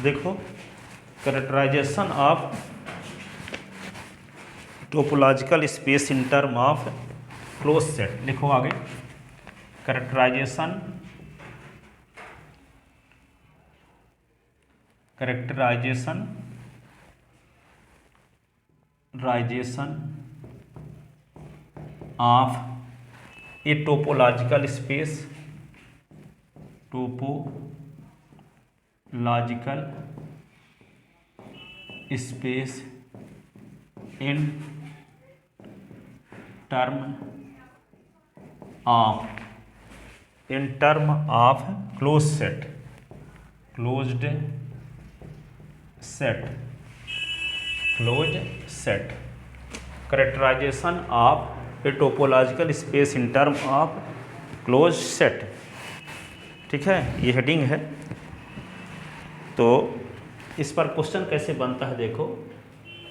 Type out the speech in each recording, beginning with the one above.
देखो characterization of topological space in term of close set. लिखो आगे, characterization of a topological space in term of closed set characterization of a topological space in term of close set. ठीक है, ये heading है। तो इस पर क्वेश्चन कैसे बनता है देखो,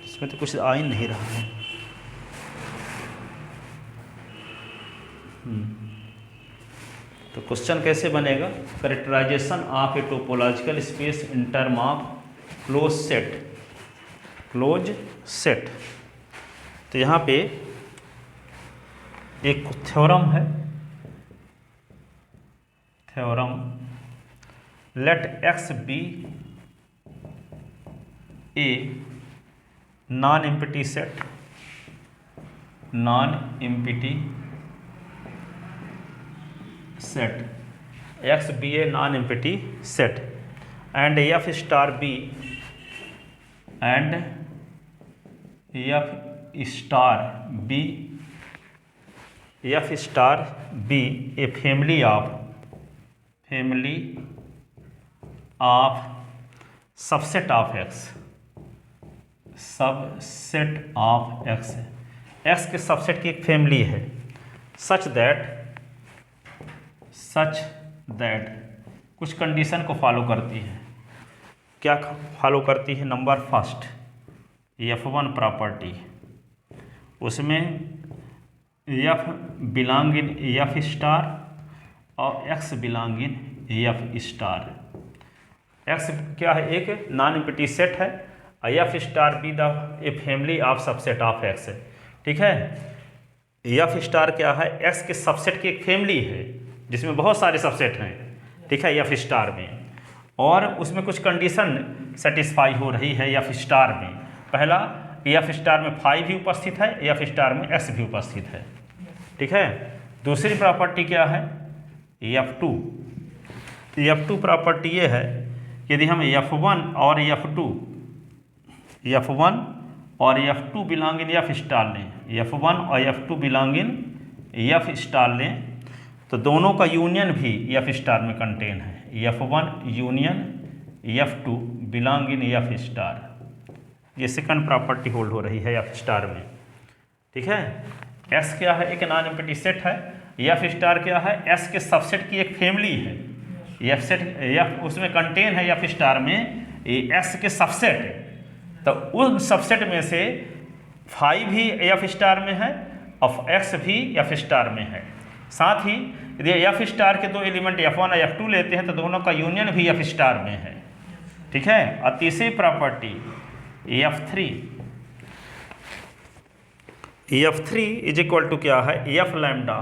इसमें तो कुछ आ ही नहीं रहा है। तो क्वेश्चन कैसे बनेगा, characterization of a topological space in term of close set. तो यहाँ पे एक थ्योरम है, let X be a non empty set X be a non empty set and F star be a family of subset of X X के subset की एक family है, such that कुछ कंडीशन को फॉलो करती है। क्या फॉलो करती है? नंबर फर्स्ट, F1 प्रॉपर्टी, उसमें F belong in F star और X belong in F star. X क्या है? एक नॉन एम्प्टी सेट है और F star be the A family of subset of X है। ठीक है, F स्टार क्या है? X के सबसेट की एक फैमिली है जिसमें बहुत सारे सबसेट हैं। ठीक है, F स्टार में, और उसमें कुछ कंडीशन सेटिस्फाई हो रही है F स्टार में। पहला, F स्टार में 5 भी उपस्थित है, F स्टार में X भी उपस्थित है। ठीक है, दूसरी प्रॉपर्टी क्या है? F2 प्रॉपर्टी ये है कि यदि हम F1 और F2 belong in F star लें, F1 और F2 belong in F star लें, तो दोनों का यूनियन भी F स्टार में कंटेन है। F1 union F2 belong in F star, ये सेकंड प्रॉपर्टी होल्ड हो रही है F स्टार में। ठीक है, S क्या है? एक नॉन एम्प्टी सेट है। F स्टार क्या है? S के सबसेट की एक फैमिली है। F उसमें कंटेन है F स्टार में S के सबसेट, तो उन सबसेट में से 5 भी F स्टार में है और X भी F स्टार में है। साथ ही यदि F स्टार के दो एलिमेंट F1 और F2 लेते हैं तो दोनों का यूनियन भी F स्टार में है। ठीक है, और तीसरी property F3 is equal to क्या है? F lambda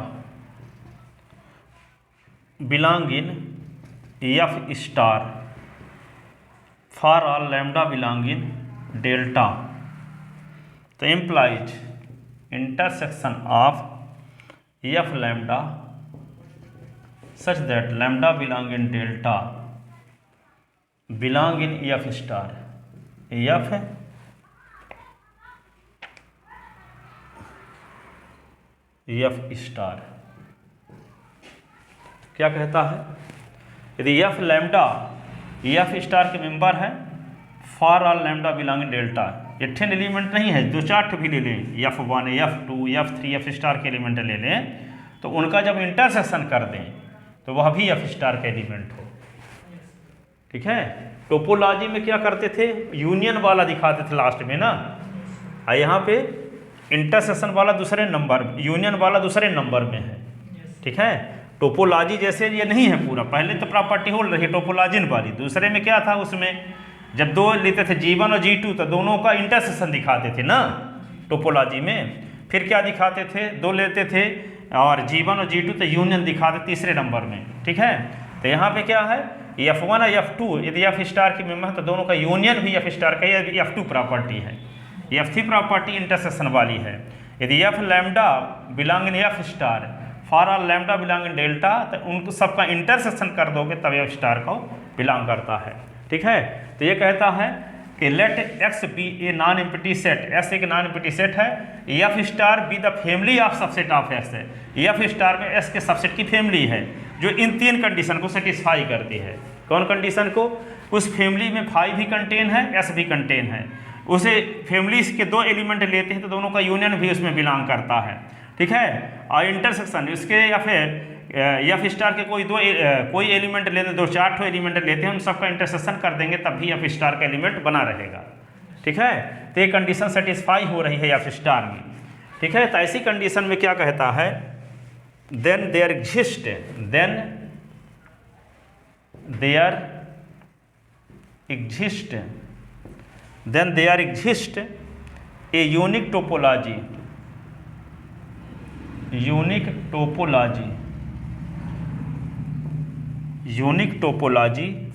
belong in F star for all lambda belong in delta. तो implies intersection of F lambda such that lambda belong in delta belong in F star. F star क्या कहता है? यदि F lambda F star के member है for all lambda belong in delta, ये 10 element नहीं है, 2-4 भी ले लें, F1 F2 F3 F star के एलिमेंट ले लें, तो उनका जब इंटरसेक्शन कर दें तो वह भी F स्टार का एलिमेंट हो। ठीक है, टोपोलॉजी में क्या करते थे? यूनियन वाला दिखाते थे लास्ट में ना, और यहाँ पे इंटरसेक्शन वाला दूसरे नंबर, यूनियन वाला दूसरे नंबर में है। ठीक है, टोपोलॉजी जैसे ये नहीं है पूरा, पहले तो प्रॉपर्टी होल्ड रही टोपोलॉजी वाली, दूसरे में क्या था? उसमें जब दो लेते थे G1 और G2 तो दोनों का इंटरसेक्शन दिखाते थे ना टोपोलॉजी में। फिर क्या दिखाते थे, दो लेते थे और G1 और G2 तो यूनियन दिखाते तीसरे नंबर में, ठीक है। तो यहाँ पे क्या है, F1 और F2 यदि F स्टार की मेंबर है तो दोनों का यूनियन भी F स्टार का यदि F2 प्रॉपर्टी है। F3 प्रॉपर्टी इंटरसेक्शन वाली है। यदि F lambda belong in F star for all lambda belong in delta तो उनको सबका इंटरसेक्शन कर दोगे तब F स्टार को बिलोंग करता है, ठीक है। तो ये कहता है कि let X be a non empty set, S एक नॉन एम्प्टी सेट है, F star be the family of subset of S है। F स्टार में S के सबसेट की फैमिली है जो इन तीन कंडीशन को सेटिस्फाई करती है। कौन कंडीशन को, उस फैमिली में फाई भी कंटेन है, S भी कंटेन है, उसे फैमिली के दो एलिमेंट लेते हैं तो दोनों का यूनियन भी उसमें बिलोंग करता है, ठीक है। और इंटरसेक्शन इसके या फिर F स्टार के कोई एलिमेंट लेते, दो चार ठो एलिमेंट लेते हैं, उन सबका इंटरसेक्शन कर देंगे तब भी F स्टार का एलिमेंट बना रहेगा, ठीक है। तो ये कंडीशन सेटिस्फाई हो रही है F स्टार में, ठीक है। तो ऐसी कंडीशन में क्या कहता है, then there exist a unique topology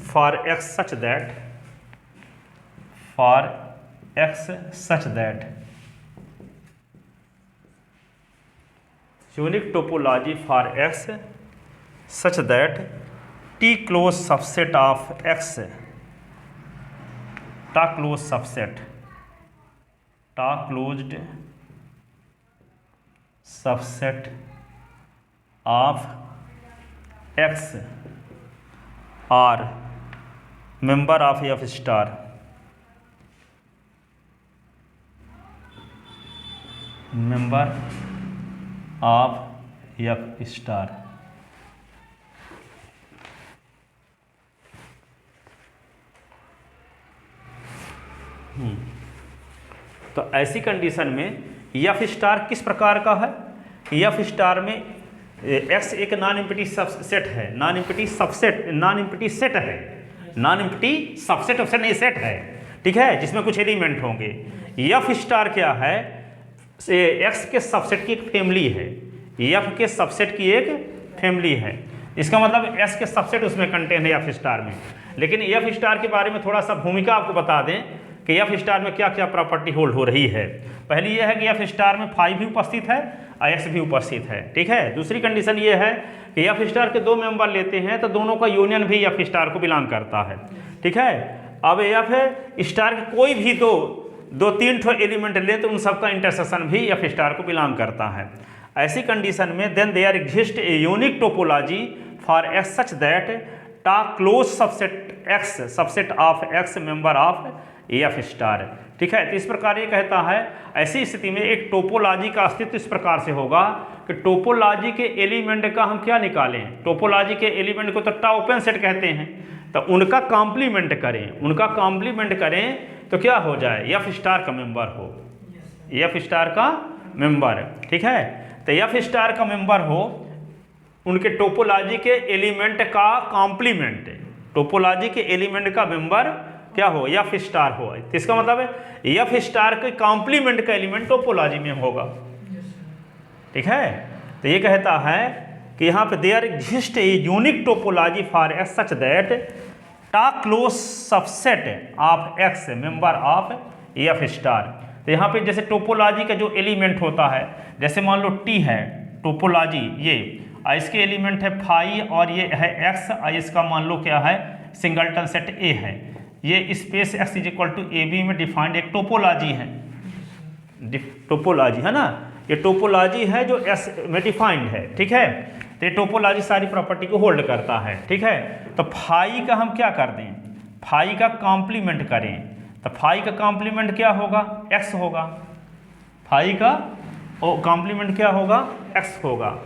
for X such that unique topology for X such that T closed subset of X, T closed subset of X are member of F star, member of F star। तो ऐसी condition में F star किस प्रकार का है, F star में X एक non empty subset है, नॉन एम्प्टी सबसेट नहीं सेट है, ठीक है, जिसमें कुछ एलिमेंट होंगे। F स्टार क्या है, X के सबसेट की एक फैमिली है, F के सबसेट की एक फैमिली है। इसका मतलब S के सबसेट उसमें कंटेन है F स्टार में। लेकिन F स्टार के बारे में थोड़ा सा भूमिका आपको बता दें कि F स्टार में क्या क्या प्रॉपर्टी होल्ड हो रही है। पहली यह है कि F स्टार में फाई भी उपस्थित है और X भी उपस्थित है, ठीक है। दूसरी कंडीशन ये है कि F स्टार के दो मेंबर लेते हैं तो दोनों का यूनियन भी F स्टार को बिलोंग करता है, ठीक है। अब F स्टार के कोई भी दो तीन ठो एलिमेंट ले तो उन सबका इंटरसेक्शन भी F स्टार को बिलोंग करता है। ऐसी कंडीशन में then there exist a unique topology for X such that tau close subset of X member of F star, ठीक है। तो इस प्रकार ये कहता है ऐसी स्थिति में एक टोपोलॉजी का अस्तित्व इस प्रकार से होगा कि टोपोलॉजी के एलिमेंट का हम क्या निकालें, टोपोलॉजी के एलिमेंट को तो टा ओपन सेट कहते हैं, तो उनका कॉम्प्लीमेंट करें तो क्या हो जाए, F स्टार का मेंबर हो, F स्टार का मेंबर, ठीक है। तो F स्टार का मेंबर हो, उनके टोपोलॉजी के एलिमेंट का कॉम्प्लीमेंट, टोपोलॉजी के एलिमेंट का मेंबर क्या हो, F स्टार हो। तो इसका मतलब है F स्टार के कॉम्प्लीमेंट का एलिमेंट टोपोलॉजी में होगा, ठीक है। तो ये कहता है कि यहाँ पे there exist a unique topology for X such that tau close subset of X member of F star. तो यहाँ पे जैसे टोपोलॉजी का जो एलिमेंट होता है, जैसे मान लो T है टोपोलॉजी, ये इसके एलिमेंट है फाई और ये है X, इसका मान लो क्या है सिंगलटन सेट A है, ये space X is equal to A B में डिफाइंड एक टोपोलॉजी है, टोपोलॉजी है ना, ये टोपोलॉजी है जो S में डिफाइंड है, ठीक है। तो ये टोपोलॉजी सारी प्रॉपर्टी को होल्ड करता है, ठीक है। तो फाई का हम क्या कर दें, फाई का कॉम्प्लीमेंट करें, तो फाई का कॉम्प्लीमेंट क्या होगा, X होगा, फाई का कॉम्प्लीमेंट क्या होगा, X होगा,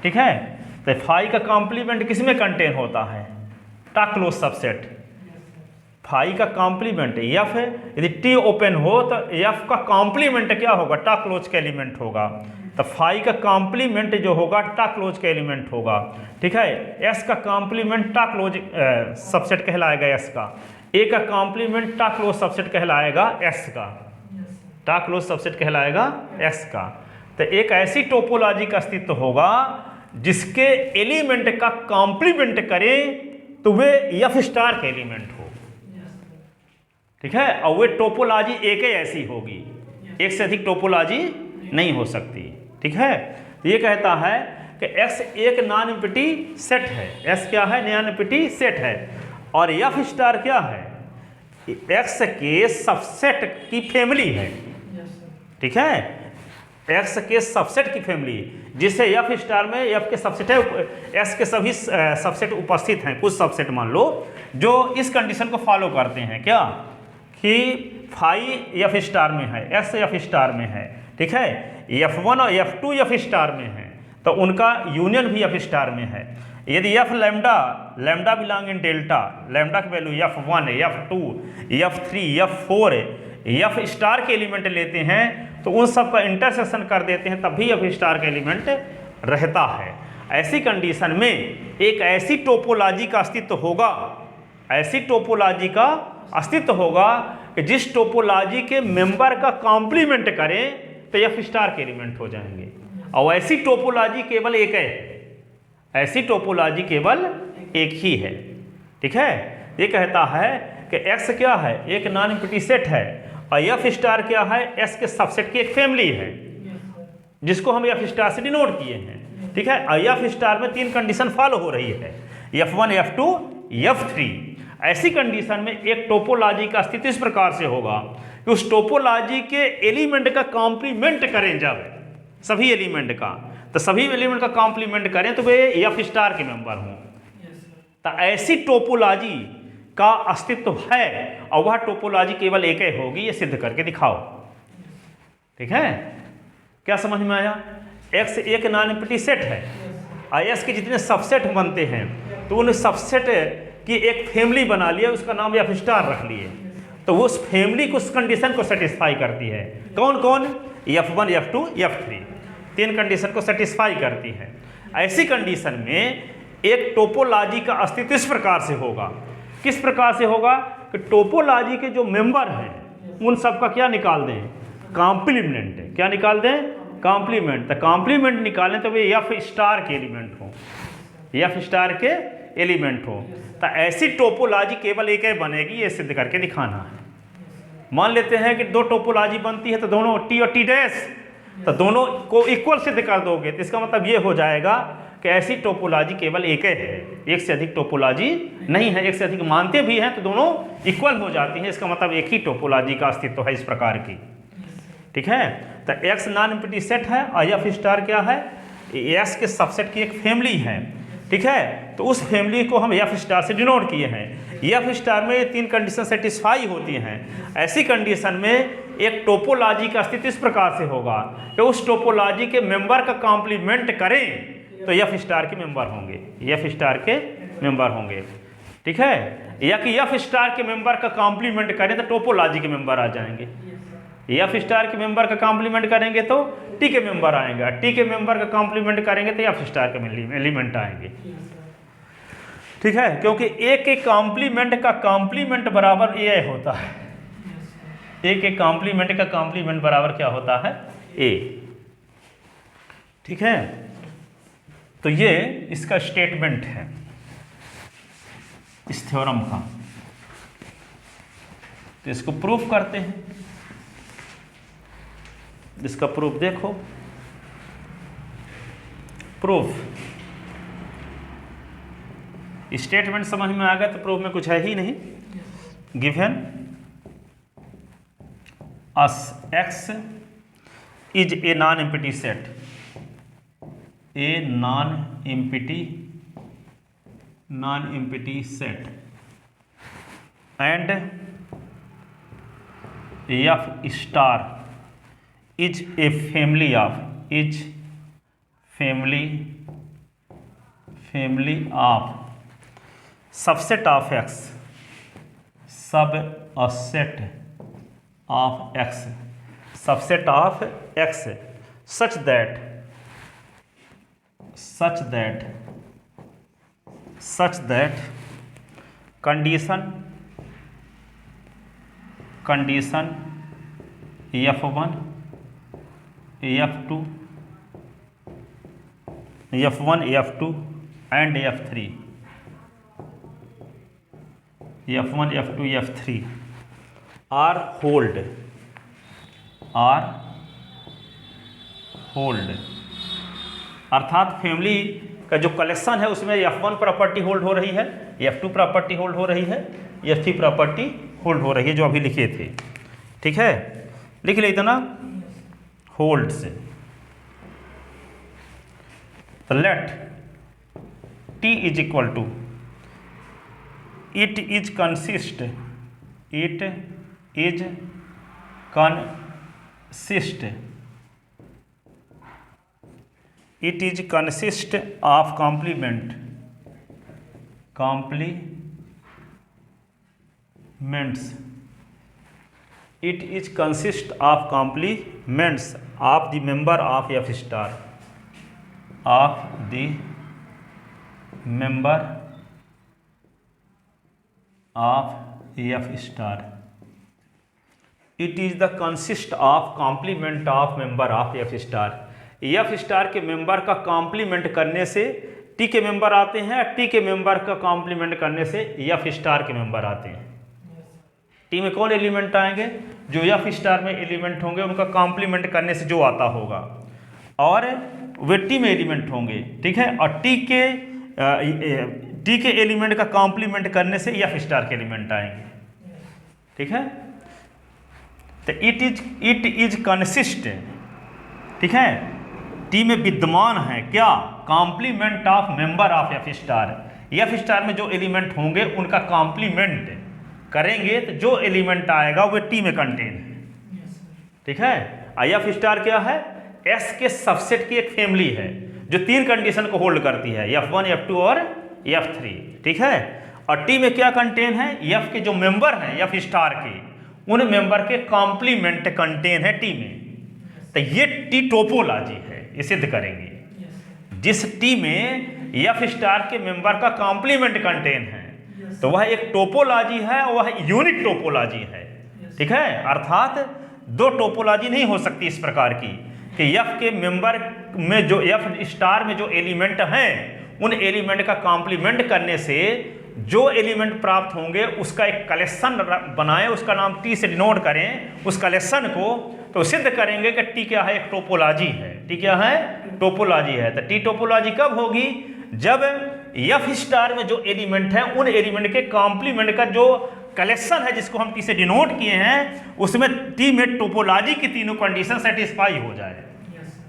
ठीक है। तो फाई का कॉम्प्लीमेंट किसमें कंटेन होता है, टा क्लोज सबसेट, फाई का कॉम्प्लीमेंट F है, यदि T ओपन हो तो F का कॉम्प्लीमेंट क्या होगा, टा क्लोज का एलिमेंट होगा। तो फाई का कॉम्प्लीमेंट जो होगा टा क्लोज का एलिमेंट होगा, ठीक है। S का कॉम्प्लीमेंट टा क्लोज सबसेट कहलाएगा S का, ए का कॉम्प्लीमेंट टा क्लोज सबसेट कहलाएगा एक्स का, टा क्लोज सबसेट कहलाएगा एक्स का। तो एक ऐसी टोपोलॉजी का अस्तित्व होगा जिसके एलिमेंट का कॉम्प्लीमेंट करें तो वे एफ स्टार के एलिमेंट हो, ठीक है। और वे टोपोलॉजी एक ही ऐसी होगी, एक से अधिक टोपोलॉजी नहीं हो सकती, ठीक है। ये कहता है कि एक्स एक नॉन एम्प्टी सेट है, एक्स क्या है, नॉन एम्प्टी सेट है, और एफ स्टार क्या है, एक्स के सबसेट की फैमिली है, ठीक है, एक्स के सबसेट की फैमिली, जिससे एफ स्टार में एफ के सबसेट है, एक्स के सभी सबसेट उपस्थित हैं, कुछ सबसेट मान लो जो इस कंडीशन को फॉलो करते हैं, क्या कि फाई एफ स्टार में है, एक्स एफ स्टार में है, ठीक है, F1 और F2 एफ स्टार में है, तो उनका यूनियन भी एफ स्टार में है। यदि F lambda, lambda belong in delta, lambda की value F1, F2, F3, F4 F star के एलिमेंट लेते हैं तो उन सब का इंटरसेक्शन कर देते हैं, तब भी एफ स्टार का एलिमेंट रहता है। ऐसी कंडीशन में एक ऐसी टोपोलॉजी का अस्तित्व होगा, ऐसी टोपोलॉजी का अस्तित्व होगा कि जिस टोपोलॉजी के मेंबर का कॉम्प्लीमेंट करें तो एफ स्टार के एलिमेंट हो जाएंगे। और ऐसी टोपोलॉजी केवल एक है, ऐसी टोपोलॉजी केवल एक ही है, ठीक है। ये कहता है कि एक्स क्या है, एक नॉन एम्प्टी सेट है, और एफ स्टार क्या है, एक्स के सबसेट की एक फैमिली है, जिसको हम एफ स्टार से डिनोट किए हैं, ठीक है। और एफ स्टार में तीन कंडीशन फॉलो हो रही है, F1, F2, F3। ऐसी कंडीशन में एक टोपोलॉजी का अस्तित्व इस प्रकार से होगा कि उस टोपोलॉजी के एलिमेंट का कॉम्प्लीमेंट करें जब सभी एलिमेंट का, तो सभी एलिमेंट का कॉम्प्लीमेंट करें तो वे एफ स्टार के मेंबर हों। तो ऐसी टोपोलॉजी का अस्तित्व है और वह टोपोलॉजी केवल एक ही होगी, ये सिद्ध करके दिखाओ, ठीक है। क्या समझ में आया? एक्स एक नॉन एम्प्टी सेट है और एक्स के जितने सबसेट बनते हैं तो उन सबसेट की एक फैमिली बना लिया, उसका नाम एफ स्टार रख लिए, तो वो उस फैमिली को, उस कंडीशन को सेटिस्फाई करती है। कौन कौन? F1, F2, F3, तीन कंडीशन को सेटिस्फाई करती है। ऐसी कंडीशन में एक टोपोलॉजी का अस्तित्व इस प्रकार से होगा। किस प्रकार से होगा कि टोपोलॉजी के जो मेंबर हैं उन सब का क्या निकाल दें, कॉम्प्लीमेंट। क्या निकाल दें? कॉम्प्लीमेंट। तो कॉम्प्लीमेंट निकालें तो वे एफ स्टार के एलिमेंट हो, एफ स्टार के एलिमेंट हो। तो ऐसी टोपोलॉजी केवल एक ही बनेगी, ये सिद्ध करके दिखाना है। मान लेते हैं कि दो टोपोलॉजी बनती है तो दोनों टी और टी डैश, तो दोनों को इक्वल सिद्ध कर दोगे तो इसका मतलब ये हो जाएगा कि ऐसी टोपोलॉजी केवल एक ही है, एक से अधिक टोपोलॉजी नहीं है। एक से अधिक मानते भी हैं तो दोनों इक्वल हो जाती हैं, इसका मतलब एक ही टोपोलॉजी का अस्तित्व है इस प्रकार की, ठीक है। तो एक्स नॉन एम्प्टी सेट है और एफ स्टार क्या है, एक्स के सबसेट की एक फैमिली है, ठीक है। तो उस फैमिली को हम एफ स्टार से डिनोट किए हैं। एफ स्टार में ये तीन कंडीशन सेटिस्फाई होती हैं। ऐसी कंडीशन में एक टोपोलॉजी का अस्तित्व इस प्रकार से होगा कि उस टोपोलॉजी के मेंबर का कॉम्प्लीमेंट करें तो एफ स्टार के मेंबर होंगे, एफ स्टार के मेंबर होंगे, ठीक है। या कि एफ स्टार के मेंबर का कॉम्प्लीमेंट करें तो टोपोलॉजी के मेंबर आ जाएंगे। एफ स्टार के मेंबर का कॉम्प्लीमेंट करेंगे तो टी के मेंबर आएंगे, टी के मेंबर का कॉम्प्लीमेंट करेंगे तो एफ स्टार के एलिमेंट आएंगे, ठीक है। क्योंकि एक एक कॉम्प्लीमेंट का कॉम्प्लीमेंट बराबर ए होता है, एक एक कॉम्प्लीमेंट का कॉम्प्लीमेंट बराबर क्या होता है, ए, ठीक है। तो ये इसका स्टेटमेंट है इस थ्योरम का। तो इसको प्रूफ करते हैं। इसका प्रूफ देखो, प्रूफ स्टेटमेंट समझ में आ गया तो प्रूफ में कुछ है ही नहीं। Given us x is a non empty set, A non empty set and F star is a family of subset of x, subset of x, subset of x such that condition condition F1, F2, F1, F2 and F3, F1, F2, F3 are hold, अर्थात family का जो collection है उसमें F1 property hold हो रही है, F2 property hold हो रही है, F3 प्रॉपर्टी होल्ड हो रही है, जो अभी लिखे थे। ठीक है, लिख ले इतना होल्ड से। तो let T is equal to it is consist of complements it is consist of complements of the member of F star, of the member of F star. It is the consist of complement of member of F star. F star के member का complement करने से T के member आते हैं, T के member का complement करने से F स्टार के मेंबर आते हैं। टी में कौन एलिमेंट आएंगे? जो F स्टार में एलिमेंट होंगे उनका कॉम्प्लीमेंट करने से जो आता होगा, और वे टी में एलिमेंट होंगे। ठीक है, और टी के एलिमेंट का कॉम्प्लीमेंट करने से F स्टार के एलिमेंट आएंगे। ठीक है, तो इट इज कंसिस्ट, ठीक है, टी में विद्यमान है क्या? Complement of member of F star. F star में जो एलिमेंट होंगे उनका कॉम्प्लीमेंट करेंगे तो जो एलिमेंट आएगा वो टी में कंटेन है। ठीक है, F स्टार क्या है? S के सबसेट की एक फैमिली है जो तीन कंडीशन को होल्ड करती है, F1, F2 और F3। ठीक है, और टी में क्या कंटेन है? F के जो मेंबर हैं F स्टार के, उन मेंबर के कॉम्प्लीमेंट कंटेन है टी में। तो ये टी टोपोलॉजी है, ये सिद्ध करेंगे। जिस टी में F स्टार के मेंबर का कॉम्प्लीमेंट कंटेन है तो वह एक टोपोलॉजी है, वह यूनिक टोपोलॉजी है। ठीक है, अर्थात दो टोपोलॉजी नहीं हो सकती इस प्रकार की कि F के मेंबर में जो F स्टार में जो एलिमेंट हैं उन एलिमेंट का कॉम्प्लीमेंट करने से जो एलिमेंट प्राप्त होंगे उसका एक कलेक्शन बनाएं, उसका नाम टी से डिनोट करें उस कलेक्शन को, तो सिद्ध करेंगे कि टी क्या है? एक टोपोलॉजी है। टी क्या है? टोपोलॉजी है। तो टी टोपोलॉजी कब होगी? जब F स्टार में जो एलिमेंट है उन एलिमेंट के कॉम्प्लीमेंट का जो कलेक्शन है जिसको हम टी से डिनोट किए हैं उसमें टी में टोपोलॉजी की तीनों कंडीशन सेटिस्फाई हो जाए,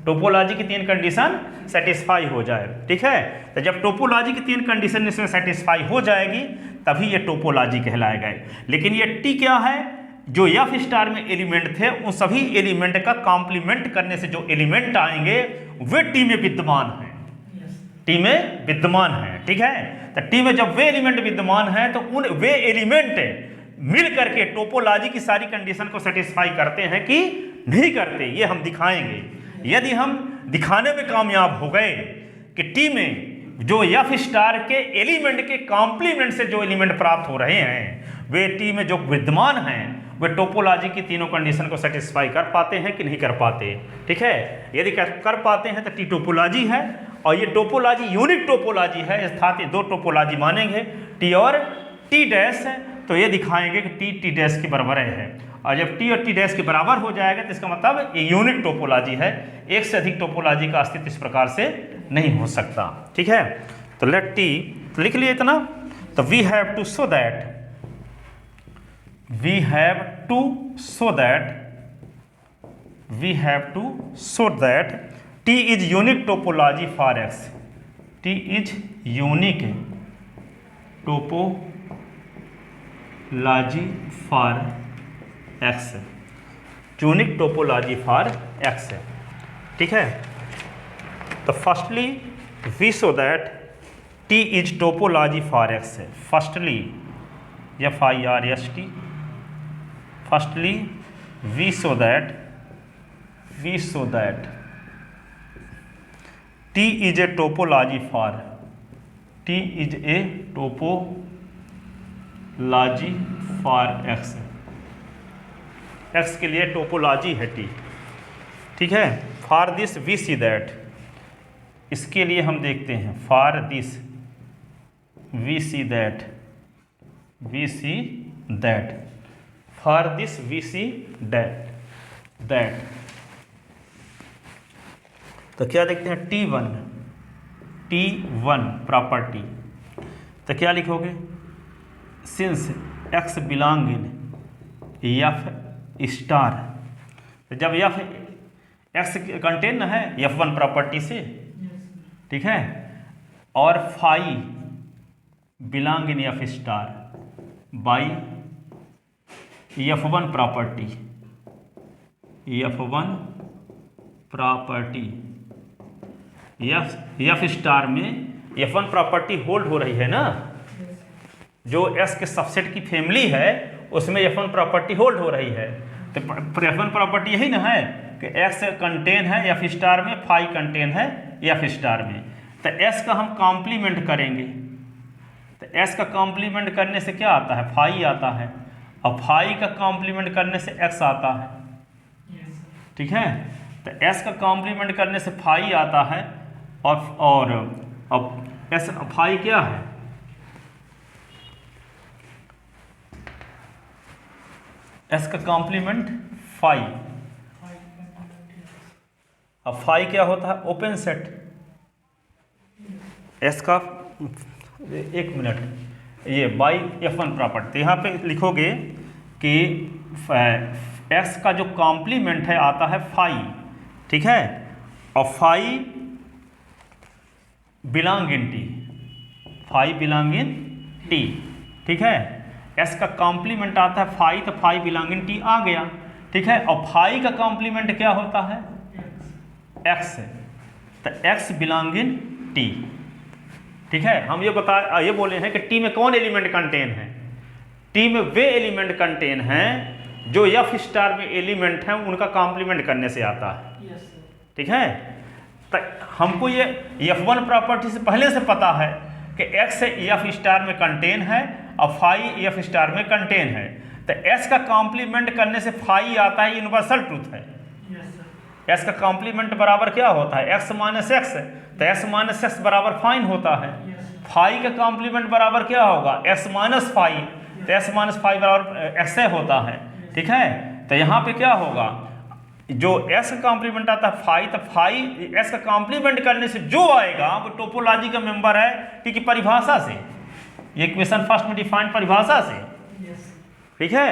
टोपोलॉजी की तीन कंडीशन सेटिस्फाई हो जाए। ठीक है, तो जब टोपोलॉजी की तीन कंडीशन इसमें सेटिस्फाई हो जाएगी तभी ये टोपोलॉजी कहलाएगा। लेकिन ये टी क्या है? जो F स्टार में एलिमेंट थे उन सभी एलिमेंट का कॉम्प्लीमेंट करने से जो एलिमेंट आएंगे वे टी में विद्यमान हैं, टी में विद्यमान है। ठीक है, तो टी में जब वे एलिमेंट विद्यमान है तो उन वे एलिमेंट मिल करके टोपोलॉजी की सारी कंडीशन को सेटिस्फाई करते हैं कि नहीं करते, ये हम दिखाएंगे। यदि हम दिखाने में कामयाब हो गए कि टी में जो F स्टार के एलिमेंट के कॉम्प्लीमेंट से जो एलिमेंट प्राप्त हो रहे हैं वे टी में जो विद्यमान हैं वे टोपोलॉजी की तीनों कंडीशन को सेटिस्फाई कर पाते हैं कि नहीं कर पाते। ठीक है, यदि कर पाते हैं तो टी टोपोलॉजी है, और ये टोपोलॉजी यूनिक टोपोलॉजी है, अर्थात ये दो टोपोलॉजी मानेंगे टी और टी डैश, तो ये दिखाएंगे कि टी टी डैश के बराबर है। और जब टी और टी डैश के बराबर हो जाएगा तो इसका मतलब ये यूनिक टोपोलॉजी है, एक से अधिक टोपोलॉजी का अस्तित्व इस प्रकार से नहीं हो सकता। ठीक है, तो लेट टी, तो लिख लिए इतना। तो we have to show that T is unique topology for X. T is unique topology for X. Unique topology for X. ठीक है, तो firstly we show that T is topology for X. Firstly FIRST. Firstly, we show that T is a topology for X. X के लिए topology है T, ठीक है। For this we see that, इसके लिए हम देखते हैं for this we see that, we see that, for this we see that, that. तो क्या देखते हैं T1, T1 प्रॉपर्टी, तो क्या लिखोगे, since x belong in F star, तो जब एफ एक्स कंटेन न है F1 प्रॉपर्टी से, ठीक है, और phi belong in F star by F1 property, F1 property, F star में F1 प्रॉपर्टी होल्ड हो रही है ना, जो S के सबसेट की फैमिली है उसमें F1 प्रॉपर्टी होल्ड हो रही है। तो F1 प्रॉपर्टी यही ना है कि X कंटेन है F स्टार में, फाई कंटेन है F स्टार में। तो S का हम कॉम्प्लीमेंट करेंगे, तो S का कॉम्प्लीमेंट करने से क्या आता है, फाई आता है, और फाई का कॉम्प्लीमेंट करने से X आता है, ठीक है। तो S का कॉम्प्लीमेंट करने से फाई आता है, और अब S फाई क्या है, S का कॉम्प्लीमेंट फाई, अब फाई क्या होता है, ओपन सेट। S का, एक मिनट, ये बाई F1 प्रॉपर्टी, यहाँ पे लिखोगे कि S का जो कॉम्प्लीमेंट है आता है फाई, ठीक है, और phi belong in T, phi belong in T, ठीक है। S का कॉम्प्लीमेंट आता है फाई, तो फाई बिलोंग इन टी आ गया, ठीक है। और फाई का कॉम्प्लीमेंट क्या होता है, X, तो X बिलोंग इन टी, ठीक है। हम ये बोले हैं कि टी में कौन एलिमेंट कंटेन है, टी में वे एलिमेंट कंटेन हैं जो F स्टार में एलिमेंट हैं उनका कॉम्प्लीमेंट करने से आता है, ठीक है। तो हमको ये F1 प्रॉपर्टी से पहले से पता है कि X F स्टार में कंटेन है और फाई F स्टार में कंटेन है, तो S का कॉम्प्लीमेंट करने से फाई आता है, यूनिवर्सल ट्रूथ है। S का कॉम्प्लीमेंट बराबर क्या होता है, x माइनस एक्स, तो s माइनस एक्स बराबर फाइन होता है। फाई का कॉम्प्लीमेंट बराबर क्या होगा, s माइनस फाई, तो s माइनस फाई बराबर x होता है, ठीक है। तो यहाँ पे क्या होगा, जो S का कॉम्प्लीमेंट आता है फाई, तो फाई S का कॉम्प्लीमेंट करने से जो आएगा वो टोपोलॉजी का मेंबर है टी की परिभाषा से, ये इक्वेशन फर्स्ट में डिफाइंड परिभाषा से, ठीक है।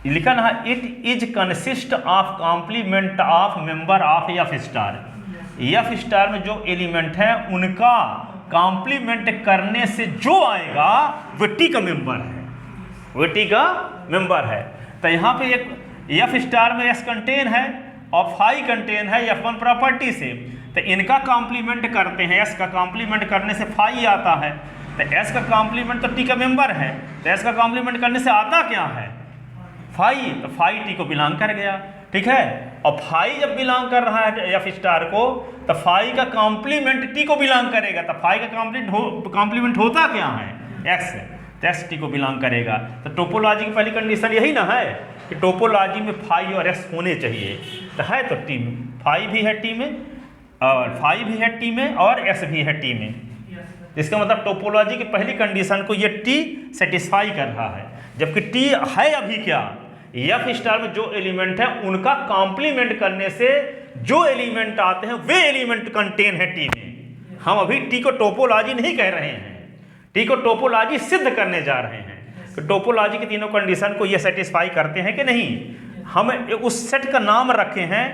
लिखा ना, it is consist of complement of member of F star, F star में जो एलिमेंट है उनका कॉम्प्लीमेंट करने से जो आएगा वो टी का मेंबर है, वो टी का मेंबर है। तो यहाँ पे एक F स्टार में S कंटेन है और फाई कंटेन है F1 प्रॉपर्टी से, तो इनका कॉम्प्लीमेंट करते हैं, S का कॉम्प्लीमेंट करने से फाई आता है, तो S का कॉम्प्लीमेंट तो टी का मेंबर है, तो S का कॉम्प्लीमेंट करने से आता क्या है, फाई, तो फाई टी को बिलोंग कर गया, ठीक है। और फाई जब बिलोंग कर रहा है F स्टार को, तो फाई का कॉम्प्लीमेंट टी को बिलोंग करेगा, तो फाई का कॉम्प्लीमेंट होता क्या है, X, तो X टी को बिलोंग करेगा। तो टोपोलॉजी की पहली कंडीशन यही ना है कि टोपोलॉजी में फाई और S होने चाहिए, तो है तो टी में फाई भी है टी में, और फाई भी है टी में, और S भी है टी में। इसका मतलब टोपोलॉजी की पहली कंडीशन को ये टी सेटिस्फाई कर रहा है, जबकि टी है अभी क्या, F स्टार में जो एलिमेंट है उनका कॉम्प्लीमेंट करने से जो एलिमेंट आते हैं वे एलिमेंट कंटेन है टी में। हम अभी टी को टोपोलॉजी नहीं कह रहे हैं, टी को टोपोलॉजी सिद्ध करने जा रहे हैं कि टोपोलॉजी की तीनों कंडीशन को ये सेटिस्फाई करते हैं कि नहीं। हम उस सेट का नाम रखे हैं,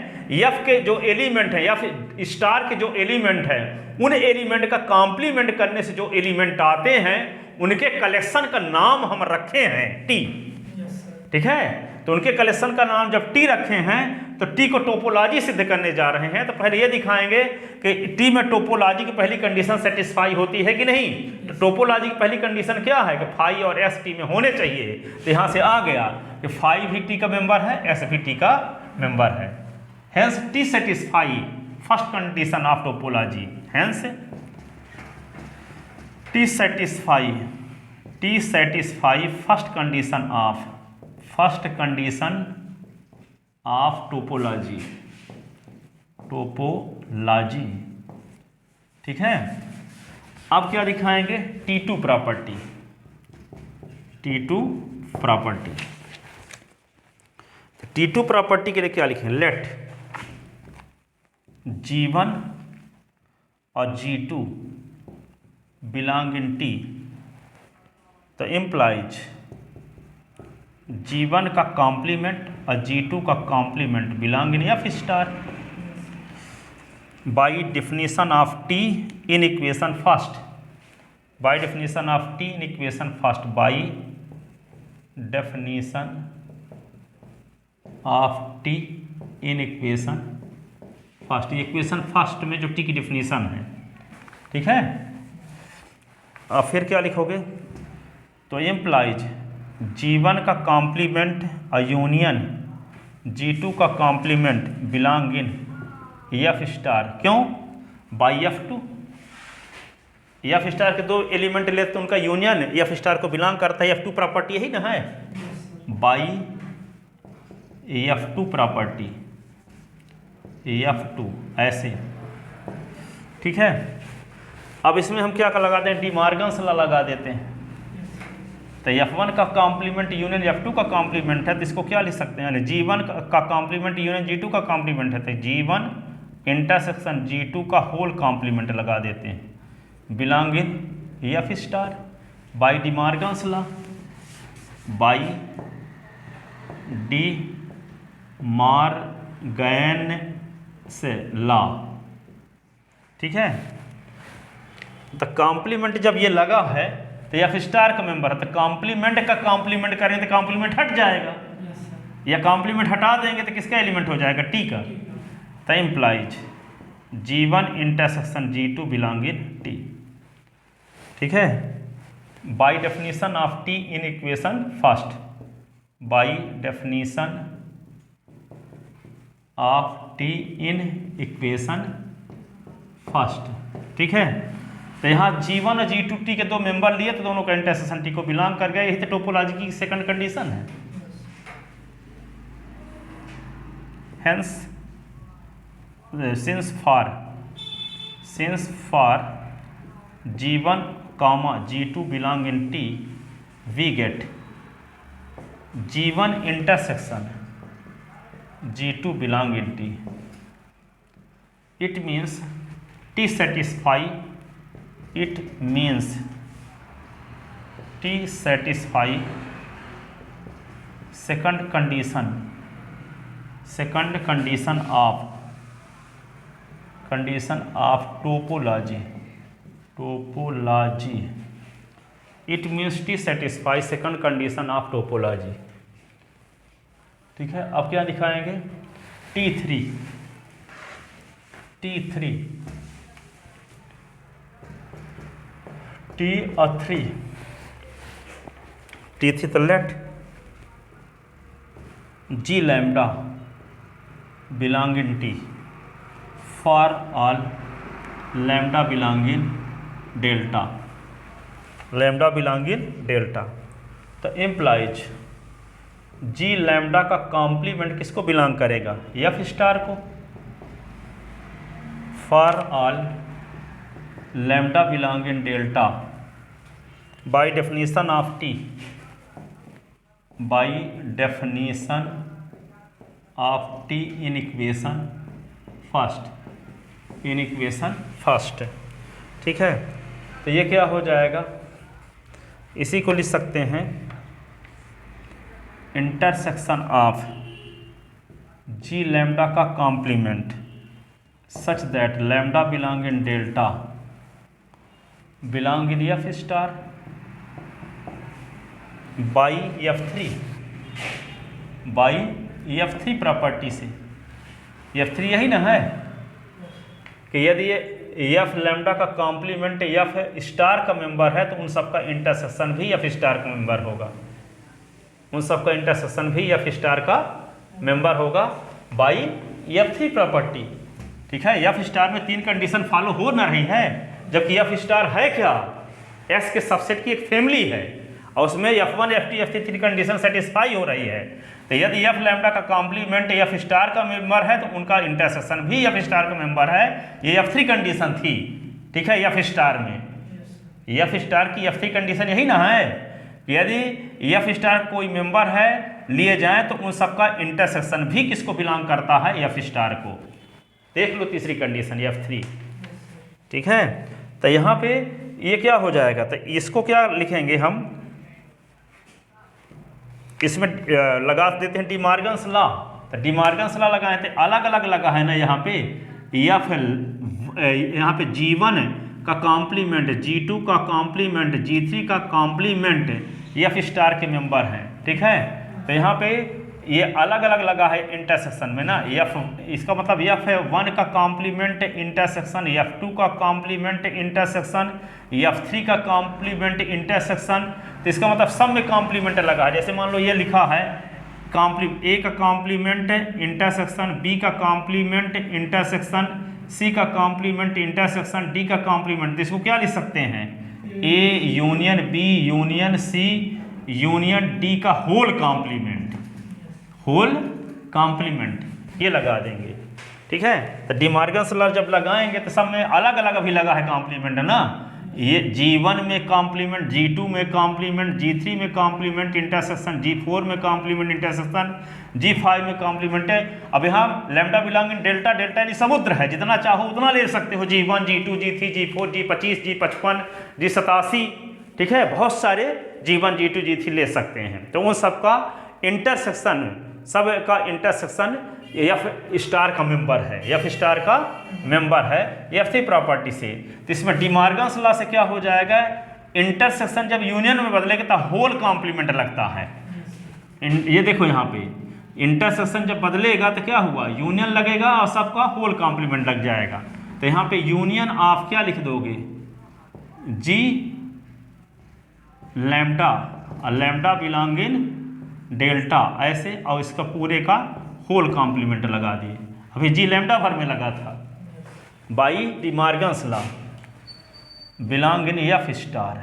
F के जो एलिमेंट है, F स्टार के जो एलिमेंट है उन एलिमेंट का कॉम्प्लीमेंट करने से जो एलिमेंट आते हैं उनके कलेक्शन का नाम हम रखे हैं टी, ठीक है। तो उनके कलेक्शन का नाम जब टी रखे हैं तो टी को टोपोलॉजी सिद्ध करने जा रहे हैं। तो पहले ये दिखाएंगे कि टी में टोपोलॉजी की पहली कंडीशन सेटिस्फाई होती है कि नहीं। तो टोपोलॉजी की पहली कंडीशन क्या है कि फाई और एस टी में होने चाहिए, तो यहाँ से आ गया कि फाई भी टी का मेंबर है, एस भी टी का मेंबर है। Hence T satisfy first condition of topology, hence T satisfy first condition of first condition of topology, topology, ठीक है। अब क्या दिखाएंगे, T2 property, T2 property. T2 property के लिए क्या लिखें, लेट G1 और G2 बिलोंग इन T, तो इम्प्लाइज G1 का कॉम्प्लीमेंट और G2 का complement belong in F star by definition of T in equation first, by definition of T in equation first, by definition of T in equation first, equation first में जो T की definition है, ठीक है। अब फिर क्या लिखोगे, तो इम्प्लाइज G1 का कॉम्प्लीमेंट और यूनियन G2 का complement belong in F star, क्यों, बाई F2, F स्टार के दो एलिमेंट लेते तो उनका यूनियन F स्टार को बिलोंग करता है, F2 प्रॉपर्टी यही ना है, बाई F2 प्रॉपर्टी, F2 ऐसे, ठीक है। अब इसमें हम क्या लगा दें, डिमॉर्गन्स लॉ लगा देते हैं। तो F1 का कॉम्प्लीमेंट यूनियन F2 का कॉम्प्लीमेंट है, तो इसको क्या लिख सकते हैं, यानी G1 का कॉम्प्लीमेंट यूनियन G2 का कॉम्प्लीमेंट है, तो G1 इंटरसेक्शन G2 का होल कॉम्प्लीमेंट लगा देते हैं, belong in F star by De Morgan's law, by De Morgan's law, ठीक है। तो कॉम्प्लीमेंट जब ये लगा है तो F स्टार का मेंबर है, तो कॉम्प्लीमेंट का कॉम्प्लीमेंट करेंगे तो कॉम्प्लीमेंट हट जाएगा, या कॉम्प्लीमेंट हटा देंगे तो किसका एलिमेंट हो जाएगा, T का। तो implies G1 intersection G2 belong in T, ठीक है, by definition of T in equation first, by definition of T in equation first, ठीक है। तो यहाँ G1 और G2 T के दो मेंबर लिए तो दोनों का इंटरसेक्शन T को बिलोंग कर गया, यही तो टोपोलॉजी की सेकंड कंडीशन है। Hence since for G1 comma G2 belong in T, we get G1 intersection G2 belong in T. It means T satisfy second condition of topology. It means T satisfy second condition of topology, ठीक है। अब क्या दिखाएंगे, T3 T और 3, T3 तो let G lambda belong in T for all lambda belong in delta, lambda belong in delta. तो implies G lambda का complement किसको बिलोंग करेगा, F स्टार को, for all lambda belong in delta by definition of T, by definition of T in equation first, ठीक है। तो ये क्या हो जाएगा, इसी को लिख सकते हैं इंटरसेक्शन ऑफ G लैम्डा का complement such that lambda belong in delta belong in F star by F3 property से, F3 यही ना है कि यदि ये F लैम्डा का कॉम्प्लीमेंट F स्टार का मेंबर है तो उन सबका इंटरसेक्शन भी F स्टार का मेंबर होगा, उन सबका इंटरसेक्शन भी F स्टार का मेंबर होगा बाई F3 प्रॉपर्टी, ठीक है। F स्टार में 3 कंडीशन फॉलो हो ना रही है, जबकि F स्टार है क्या, S के सबसेट की एक फैमिली है और उसमें F1 F2 F3 condition satisfy हो रही है, तो यदि F लैम्डा का कॉम्प्लीमेंट F स्टार का मेंबर है तो उनका इंटरसेक्शन भी F स्टार का मेंबर है। ये F3 कंडीशन थी, ठीक है, F स्टार में, F स्टार की F3 कंडीशन यही ना है, यदि F स्टार कोई मेंबर है लिए जाएं तो उन सबका इंटरसेक्शन भी किसको बिलोंग करता है, F स्टार को। देख लो तीसरी कंडीशन F3, ठीक है। तो यहाँ पे ये क्या हो जाएगा, तो इसको क्या लिखेंगे हम, इसमें लगा देते हैं डिमॉर्गन्स लॉ। तो डिमॉर्गन्स लॉ लगाए थे, अलग अलग लगा है ना यहाँ पे, यहाँ पे G1 का कॉम्प्लीमेंट, G2 का कॉम्प्लीमेंट, G3 का कॉम्प्लीमेंट F स्टार के मेंबर हैं, ठीक है। तो यहाँ पे ये अलग अलग लगा है इंटरसेक्शन में ना, इसका मतलब F1 का कॉम्प्लीमेंट इंटरसेक्शन, F2 का कॉम्प्लीमेंट इंटरसेक्शन, F3 का कॉम्प्लीमेंट इंटरसेक्शन। तो इसका मतलब सब में कॉम्प्लीमेंट लगा है। जैसे मान लो ये लिखा है A का कॉम्प्लीमेंट इंटरसेक्शन, B का कॉम्प्लीमेंट इंटरसेक्शन, C का कॉम्प्लीमेंट इंटरसेक्शन, D का कॉम्प्लीमेंट। तो इसको क्या लिख सकते हैं, A union B union C union D का होल कॉम्प्लीमेंट, होल कॉम्प्लीमेंट, ये लगा देंगे, ठीक है। तो डिमॉर्गन्स लॉ जब लगाएंगे तो सब में अलग अलग अभी लगा है कॉम्प्लीमेंट है ना, ये G1 में कॉम्प्लीमेंट, G2 में कॉम्प्लीमेंट, G3 में कॉम्प्लीमेंट इंटरसेक्शन, G4 में कॉम्प्लीमेंट इंटरसेक्शन, G5 में कॉम्प्लीमेंट है। अब यहाँ लैम्डा बिलोंगिंग डेल्टा, डेल्टा यानी समुद्र है, जितना चाहो उतना ले सकते हो, G1 G2 G3 G4 G25 G55 G87, ठीक है, बहुत सारे G1 G2 G3 ले सकते हैं। तो उन सबका इंटरसेक्शन, सब का इंटरसेक्शन F स्टार का मेंबर है, F स्टार का मेंबर है F3 प्रॉपर्टी से। तो इसमें डिमॉर्गन्स लॉ से क्या हो जाएगा, इंटरसेक्शन जब यूनियन में बदलेगा तो होल कॉम्प्लीमेंट लगता है। ये देखो यहाँ पे इंटरसेक्शन जब बदलेगा तो क्या हुआ, यूनियन लगेगा और सबका होल कॉम्प्लीमेंट लग जाएगा। तो यहाँ पे यूनियन ऑफ क्या लिख दोगे, G lambda, lambda belonging delta ऐसे, और इसका पूरे का होल कॉम्प्लीमेंट लगा दिए। अभी G लैम्डा भर में लगा था, by De Morgan's law belonging F star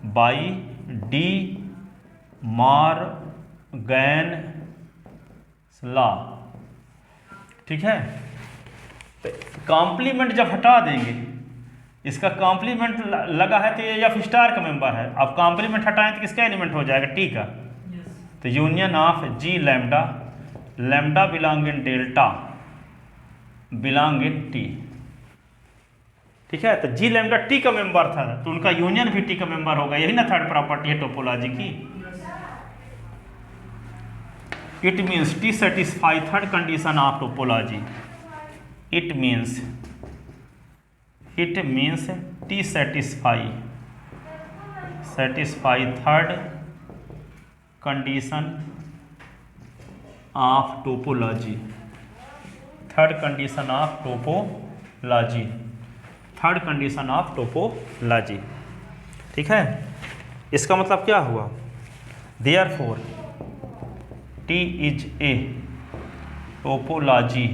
by D Morgan's law, ठीक है। कॉम्प्लीमेंट जब हटा देंगे, इसका कॉम्प्लीमेंट लगा है तो ये F स्टार का मेंबर है, अब कॉम्प्लीमेंट हटाएं तो किसका एलिमेंट हो जाएगा, T का। तो union of G lambda, lambda belonging delta belonging T, ठीक है। तो G लैम्डा T का मेंबर था तो उनका यूनियन भी T का मेंबर होगा, यही ना थर्ड प्रॉपर्टी है टोपोलॉजी की। It means T satisfy third condition of topology, it means T satisfy third condition of topology, third condition of topology, third condition of topology, ठीक है। इसका मतलब क्या हुआ, therefore T is a topology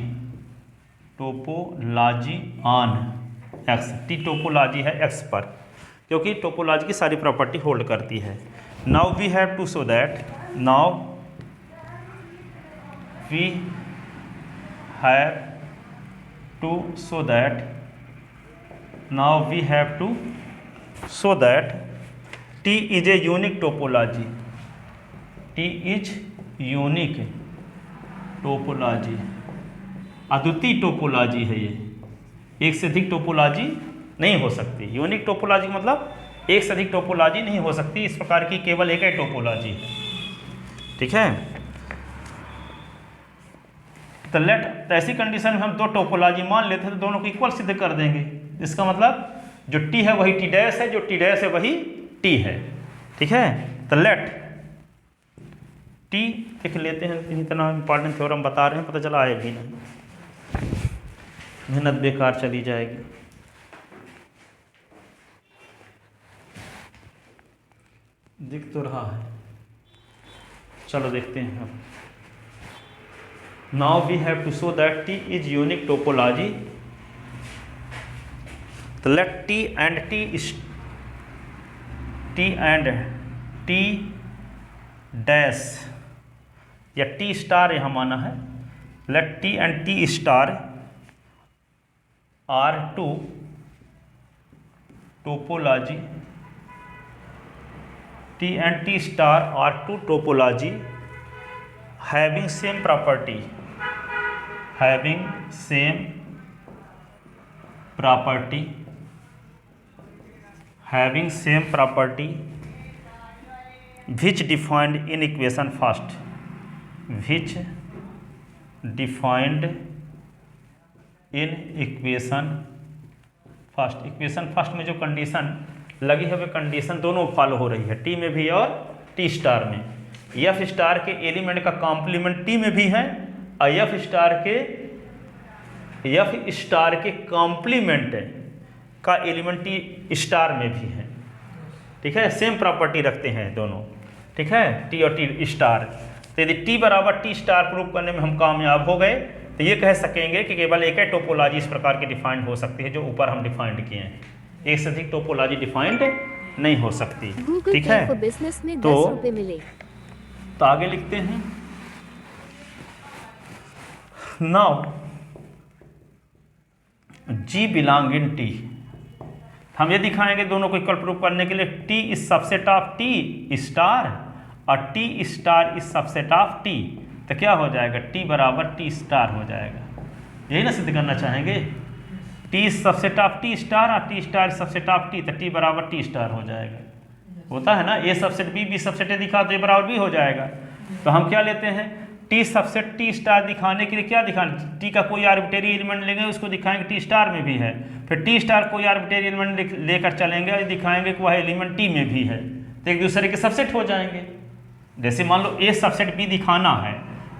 on X, T topology है X पर, क्योंकि topology की सारी प्रॉपर्टी होल्ड करती है। Now we have to show that, now we have to show that, now we have to show that T is a unique topology, T is unique topology, अद्वितीय topology है ये, एक से अधिक टोपोलॉजी नहीं हो सकती। यूनिक टोपोलॉजी मतलब एक से अधिक टोपोलॉजी नहीं हो सकती, इस प्रकार की केवल एक ही टोपोलॉजी है, ठीक है। तो लेट ऐसी कंडीशन में हम दो टोपोलॉजी मान लेते हैं तो दोनों को इक्वल सिद्ध कर देंगे। इसका मतलब जो T है वही T डैश है, जो T डैश है वही T है, ठीक है। तो लेट T देख लेते हैं, इतना इंपॉर्टेंट थ्योरम बता रहे हैं, पता चला आए भी नहीं, मेहनत बेकार चली जाएगी। दिख तो रहा है, चलो देखते हैं अब। Now we have to show that T is unique topology, तो let T and T dash या टी स्टार यहाँ माना है, let T and T star are two topology, T and T star are two topology having same property, having same property, having same property which defined in equation first, which defined in equation first, equation first में जो condition लगी है वे condition दोनों follow हो रही है, T में भी और टी स्टार में। एफ स्टार के एलिमेंट का कॉम्प्लीमेंट टी में भी है और एफ स्टार के कॉम्प्लीमेंट का एलिमेंट टी स्टार में भी है। ठीक है, सेम प्रॉपर्टी रखते हैं दोनों। ठीक है, टी और टी स्टार। तो यदि टी बराबर टी स्टार प्रूव करने में हम कामयाब हो गए तो ये कह सकेंगे कि केवल एक ही टोपोलॉजी इस प्रकार की डिफाइंड हो सकती है जो ऊपर हम डिफाइंड किए हैं, एक से अधिक टोपोलॉजी डिफाइंड नहीं हो सकती। ठीक है, बिजनेस में तो 10 रुपए मिले। तो आगे लिखते हैं, now G belong in T. हम ये दिखाएंगे दोनों को इक्वल प्रूफ करने के लिए, T is subset of T star और T star is subset of T. तो क्या हो जाएगा, टी बराबर टी स्टार हो जाएगा। यही ना सिद्ध करना चाहेंगे, T is subset of T star और T star subset of T, तो टी बराबर टी स्टार हो जाएगा। होता है ना, A subset B subset A दिखा तो ए बराबर बी हो जाएगा। तो हम क्या लेते हैं, टी सबसेट टी स्टार दिखाने के लिए क्या दिखाना, टी का कोई आर्बिट्रेरी एलिमेंट लेंगे उसको दिखाएंगे टी स्टार में भी है, फिर टी स्टार कोई आर्बिट्रेरी एलिमेंट लेकर चलेंगे और दिखाएंगे कि वह एलिमेंट टी में भी है, तो एक दूसरे के सबसेट हो जाएंगे। जैसे मान लो ए सबसेट बी दिखाना है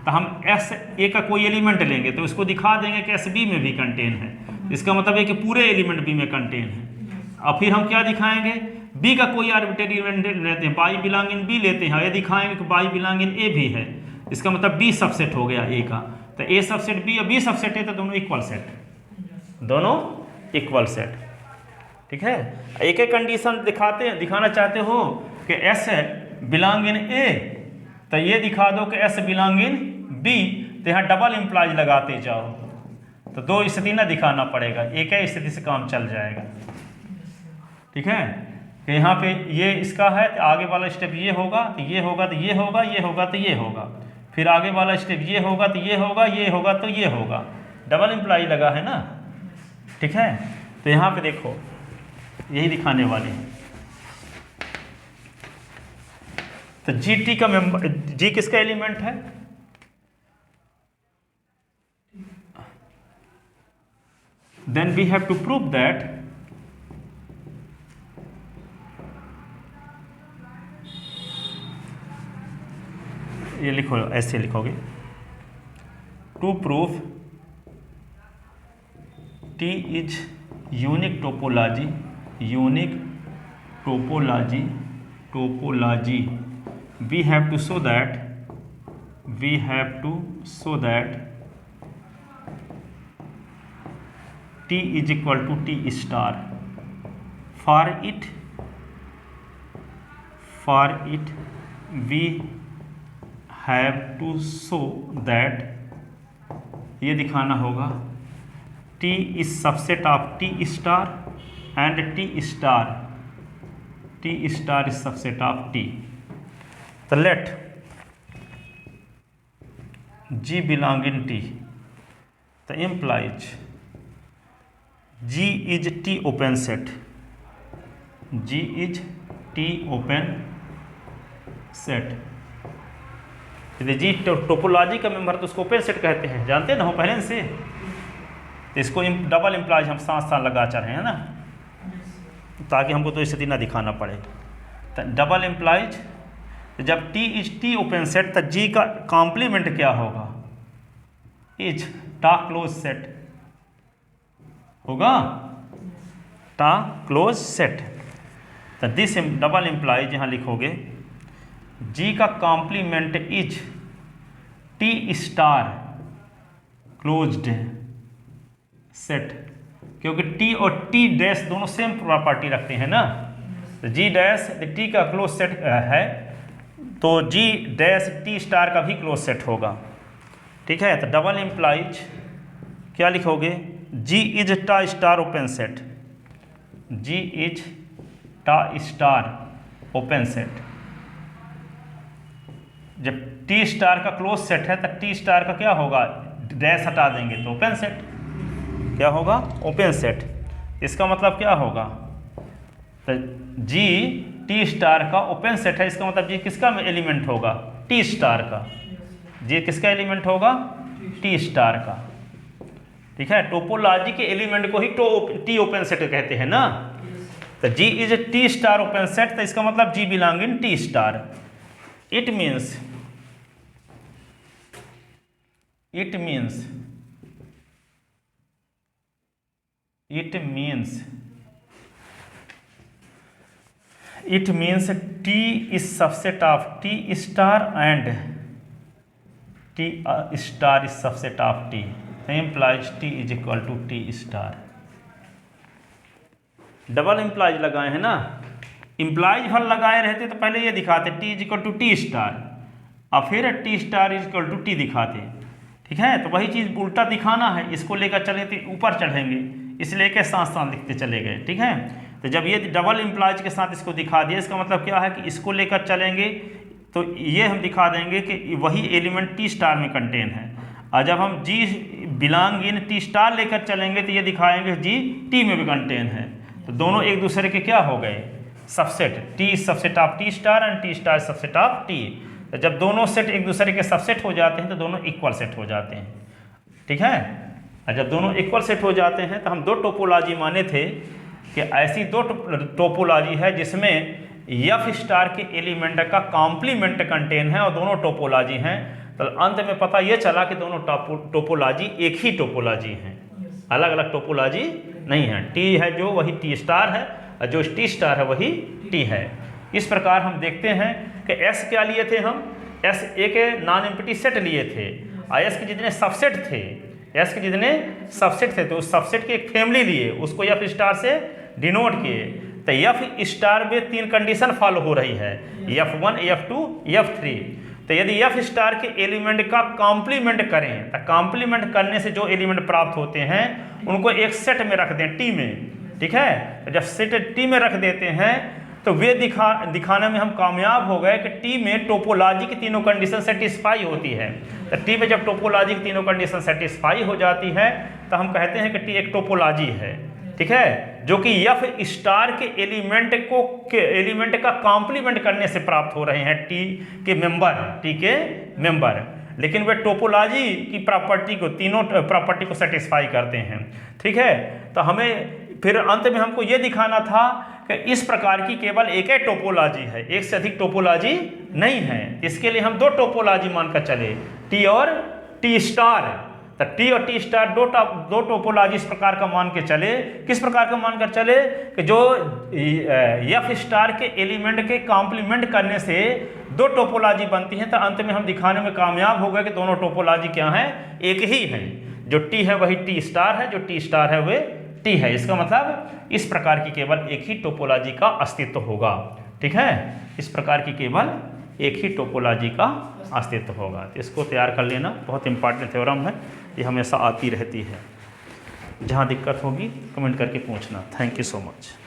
तो हम एस ए का कोई एलिमेंट लेंगे तो उसको दिखा देंगे कि एस बी में भी कंटेन है, इसका मतलब है कि पूरे एलिमेंट बी में कंटेन है। और फिर हम क्या दिखाएंगे, बी का कोई आर्बिट्रेरी एलिमेंट लेते हैं, बाई बिलोंग इन बी लेते हैं, ये दिखाएंगे कि बाई बिलोंग इन ए भी है, इसका मतलब बी सबसेट हो गया ए का। तो ए सबसेट बी और बी सबसेट है तो दोनों इक्वल सेट, दोनों इक्वल सेट। ठीक है, एक एक कंडीशन दिखाना चाहते हो कि एस बिलोंग इन ए तो ये दिखा दो कि एस बिलोंग इन बी, तो यहाँ डबल इम्प्लाइज लगाते जाओ, तो दो स्थिति ना दिखाना पड़ेगा, एक ही स्थिति से काम चल जाएगा। ठीक है, कि यहाँ पे ये इसका है तो आगे वाला स्टेप ये होगा तो ये होगा तो ये होगा, ये होगा तो ये होगा, फिर आगे वाला स्टेप ये होगा तो ये होगा, ये होगा तो ये होगा, डबल इम्प्लाई लगा है ना। ठीक है, तो यहाँ पे देखो यही दिखाने वाले हैं। तो जी टी का मेंबर, जी किसका एलिमेंट है, then we have to prove that ये लिखो, ऐसे लिखोगे, to proof T is unique topology, unique topology, topology we have to show that, we have to show that t is equal to t star, for it we have to show that, ये दिखाना होगा t is subset of t star and t star is subset of t। तो let G belong in T, तो implies G is T open set, G is T open set. यदि G topology का member तो उसको open set कहते हैं, जानते हैं ना हो पहले से, तो इसको डबल इम्प्लाइज हम साथ साथ लगा चल रहे हैं ना, ताकि हमको तो स्थिति ना दिखाना पड़े। तो डबल इम्प्लाइज, जब T is T open set तो G का कॉम्प्लीमेंट क्या होगा, इज टा क्लोज सेट होगा, टा क्लोज सेट। तो दिस डबल इम्प्लाइज यहाँ लिखोगे G का complement is T star closed set, क्योंकि T और T डैश दोनों सेम प्रॉपर्टी रखते हैं ना, तो जी डैश टी का क्लोज सेट है, तो जी डैश टी स्टार का भी क्लोज सेट होगा। ठीक है, तो डबल इम्प्लाइज क्या लिखोगे, G is T star open set, G is T star open set. जब टी स्टार का क्लोज सेट है तो टी स्टार का क्या होगा, डैश हटा देंगे तो ओपन सेट, क्या होगा, ओपन सेट। इसका मतलब क्या होगा, तो जी टी स्टार का ओपन सेट है, इसका मतलब जी किसका एलिमेंट होगा, टी स्टार का। जी किसका एलिमेंट होगा, टी स्टार का। ठीक है, टोपोलॉजी के एलिमेंट को ही टी ओपन सेट कहते हैं ना। तो G is a T star open set, तो इसका मतलब G belong in T star. It means T is subset of T star and T star is subset of T, implies T is equal to T star. Double implies लगाए हैं ना, implies भर लगाए रहते तो पहले ये दिखाते T is equal to T star, और फिर T star is equal to T दिखाते। ठीक है, तो वही चीज़ उल्टा दिखाना है, इसको लेकर चले तो ऊपर चढ़ेंगे, इसलिए के साथ साथ लिखते चले गए। ठीक है, तो जब ये डबल इम्प्लाइज के साथ इसको दिखा दिया, इसका मतलब क्या है कि इसको लेकर चलेंगे तो ये हम दिखा देंगे कि वही एलिमेंट टी स्टार में कंटेन है, और जब हम जी बिलोंग इन टी स्टार लेकर चलेंगे तो ये दिखाएंगे जी टी में भी कंटेन है। तो दोनों एक दूसरे के क्या हो गए, subset. T is subset of T star and T star subset of T. तो जब दोनों सेट एक दूसरे के सबसेट हो जाते हैं तो दोनों इक्वल सेट हो जाते हैं। ठीक है, और जब दोनों इक्वल सेट हो जाते हैं तो हम दो टोपोलॉजी माने थे कि ऐसी दो टोपोलॉजी है जिसमें एफ स्टार के एलिमेंट का कॉम्प्लीमेंट कंटेन है, और दोनों टोपोलॉजी हैं। तो अंत में पता ये चला कि दोनों टोपोलॉजी एक ही टोपोलॉजी हैं, अलग अलग टोपोलॉजी नहीं है। टी है जो वही टी स्टार है, और जो टी स्टार है वही टी है। इस प्रकार हम देखते हैं कि एस क्या लिए थे हम, एस एक नॉन एम्प्टी सेट लिए थे, और एस के जितने सबसेट थे, एस के जितने सबसेट थे तो उस सबसेट की एक फैमिली लिए, उसको एफ स्टार से डिनोट किए। तो एफ स्टार में 3 कंडीशन फॉलो हो रही है, F1, F2, F3। तो यदि एफ स्टार के एलिमेंट का कॉम्प्लीमेंट करें तो कॉम्प्लीमेंट करने से जो एलिमेंट प्राप्त होते हैं उनको एक सेट में रख दें, टी में। ठीक है, जब सेट टी में रख देते हैं तो वे दिखाने में हम कामयाब हो गए कि टी में टोपोलॉजी की तीनों कंडीशन सेटिस्फाई होती है। तो टी में जब टोपोलॉजी की तीनों कंडीशन सेटिस्फाई हो जाती है तो हम कहते हैं कि टी एक टोपोलॉजी है। ठीक है, जो कि एफ स्टार के एलिमेंट का कॉम्प्लीमेंट करने से प्राप्त हो रहे हैं, टी के मेंबर, लेकिन वे टोपोलॉजी की प्रॉपर्टी को, तीनों प्रॉपर्टी को सेटिस्फाई करते हैं। ठीक है, तो हमें फिर अंत में हमको ये दिखाना था कि इस प्रकार की केवल एक ही टोपोलॉजी है, एक से अधिक टोपोलॉजी नहीं है। इसके लिए हम दो टोपोलॉजी मानकर चले, टी और टी स्टार। तो टी और टी स्टार दो टोपोलॉजी इस प्रकार का मान के चले। किस प्रकार का मानकर चले कि जो एफ स्टार के एलिमेंट के कॉम्प्लीमेंट करने से दो टोपोलॉजी बनती है, तो अंत में हम दिखाने में कामयाब हो गए कि दोनों टोपोलॉजी क्या है, एक ही है। जो टी है वही टी स्टार है, जो टी स्टार है वे टी है। इसका मतलब इस प्रकार की केवल एक ही टोपोलॉजी का अस्तित्व होगा। ठीक है, इस प्रकार की केवल एक ही टोपोलॉजी का अस्तित्व होगा। तो इसको तैयार कर लेना, बहुत इंपॉर्टेंट थ्योरम है, ये हमेशा आती रहती है। जहाँ दिक्कत होगी कमेंट करके पूछना। Thank you so much.